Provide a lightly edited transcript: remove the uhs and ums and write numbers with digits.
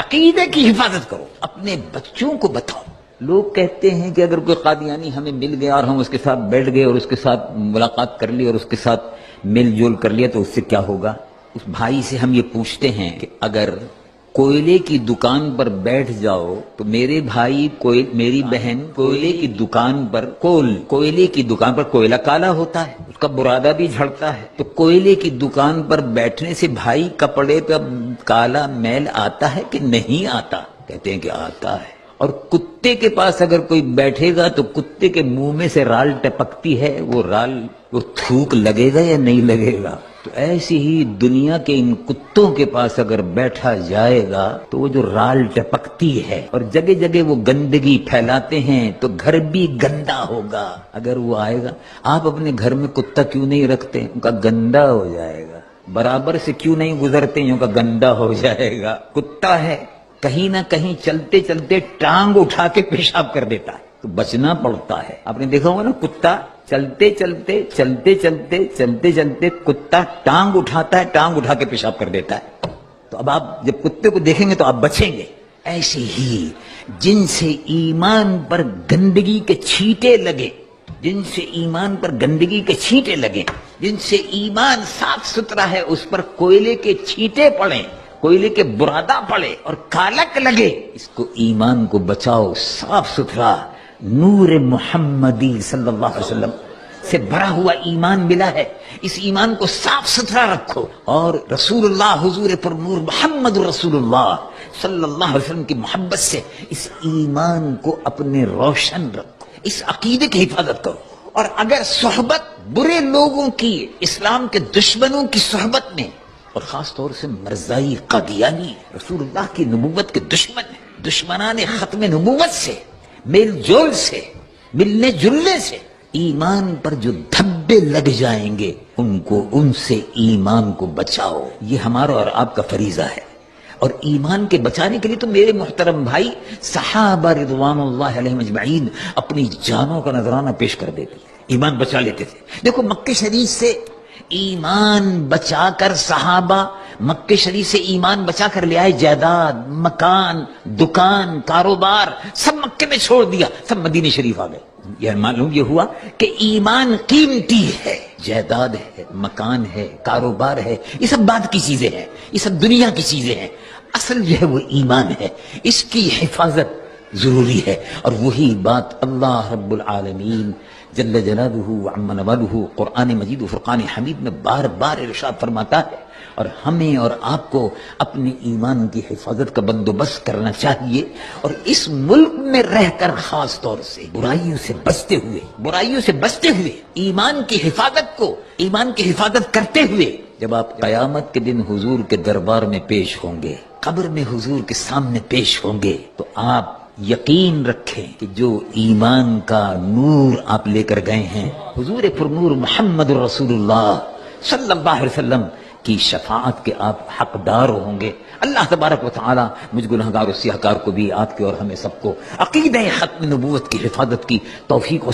عقیدے کی حفاظت کرو، اپنے بچوں کو بتاؤ۔ لوگ کہتے ہیں کہ اگر کوئی قادیانی ہمیں مل گیا اور ہم اس کے ساتھ بیٹھ گئے اور اس کے ساتھ ملاقات کر لی اور اس کے ساتھ مل جول کر لیا تو اس سے کیا ہوگا؟ اس بھائی سے ہم یہ پوچھتے ہیں کہ اگر کوئلے کی دکان پر بیٹھ جاؤ تو میرے بھائی میری بہن کوئلے کی دکان پر کوئلے کی دکان پر کوئلہ کالا ہوتا ہے، اس کا برادہ بھی جھڑتا ہے، تو کوئلے کی دکان پر بیٹھنے سے بھائی کپڑے پہ کالا میل آتا ہے کہ نہیں آتا؟ کہتے ہیں کہ آتا ہے۔ اور کتے کے پاس اگر کوئی بیٹھے گا تو کتے کے منہ میں سے رال ٹپکتی ہے، وہ تھوک لگے گا یا نہیں لگے گا؟ تو ایسی ہی دنیا کے ان کتوں کے پاس اگر بیٹھا جائے گا تو وہ جو رال ٹپکتی ہے اور جگہ جگہ وہ گندگی پھیلاتے ہیں تو گھر بھی گندا ہوگا۔ اگر وہ آئے گا، آپ اپنے گھر میں کتا کیوں نہیں رکھتے؟ ان کا گندا ہو جائے گا۔ برابر سے کیوں نہیں گزرتے؟ ان کا گندا ہو جائے گا۔ کتا ہے، کہیں نہ کہیں چلتے چلتے ٹانگ اٹھا کے پیشاب کر دیتا ہے تو بچنا پڑتا ہے۔ آپ نے دیکھا ہوگا نا، کتا چلتے چلتے کتا ٹانگ اٹھاتا ہے، ٹانگ اٹھا کے پیشاب کر دیتا ہے۔ تو اب آپ جب کتے کو دیکھیں گے تو آپ بچیں گے۔ ایسے ہی جن سے ایمان پر گندگی کے چھینٹے لگے، جن سے ایمان پر گندگی کے چھینٹے لگے، جن سے ایمان صاف ستھرا ہے اس پر کوئلے کے چھینٹے پڑیں، کوئلے کے برادہ پڑے اور کالک لگے، اس کو ایمان کو بچاؤ۔ صاف ستھرا نور محمدی صلی اللہ علیہ وسلم سے بھرا ہوا ایمان ملا ہے، اس ایمان کو صاف ستھرا رکھو، اور رسول اللہ حضور پر نور محمد رسول اللہ صلی اللہ علیہ وسلم کی محبت سے اس ایمان کو اپنے روشن رکھو، اس عقیدے کی حفاظت کرو۔ اور اگر صحبت برے لوگوں کی، اسلام کے دشمنوں کی صحبت میں، اور خاص طور سے مرزائی قادیانی رسول اللہ کی نبوت کے دشمن ہیں، دشمنان ختم نبوت سے میل جول سے، ملنے جلنے سے ایمان پر جو دھبے لگ جائیں گے ان سے ایمان کو بچاؤ۔ یہ ہمارا اور آپ کا فریضہ ہے۔ اور ایمان کے بچانے کے لیے تو میرے محترم بھائی صحابہ رضوان اللہ علیہم اجمعین اپنی جانوں کا نذرانہ پیش کر دیتے تھے، ایمان بچا لیتے تھے۔ دیکھو مکہ شریف سے ایمان بچا کر صحابہ مکہ شریف سے ایمان بچا کر لے آئے، جائیداد، مکان، دکان، کاروبار سب مکے میں چھوڑ دیا، سب مدینہ شریف آ گئے۔ یہ معلوم یہ ہوا کہ ایمان قیمتی ہے، جائیداد ہے، مکان ہے، کاروبار ہے، یہ سب بعد کی چیزیں ہیں، یہ سب دنیا کی چیزیں ہیں، اصل جو ہے وہ ایمان ہے، اس کی حفاظت ضروری ہے۔ اور وہی بات اللہ رب العالمین جل جلالہ وعم نوالہ قرآن مجید و فرقان حمید میں بار بار ارشاد فرماتا ہے، اور ہمیں اور آپ کو اپنے ایمان کی حفاظت کا بندوبست کرنا چاہیے، اور اس ملک میں رہ کر خاص طور سے برائیوں سے بچتے ہوئے ایمان کی حفاظت کرتے ہوئے جب آپ قیامت کے دن حضور کے دربار میں پیش ہوں گے، قبر میں حضور کے سامنے پیش ہوں گے، تو آپ یقین رکھیں کہ جو ایمان کا نور آپ لے کر گئے ہیں، حضور پر نور محمد رسول اللہ صلی اللہ علیہ وسلم کی شفاعت کے آپ حقدار ہوں گے۔ اللہ تبارک و تعالی مجھ گنہگار و سیاہکار کو بھی، آپ کے اور ہمیں سب کو عقیدہ ختم نبوت کی حفاظت کی توفیق و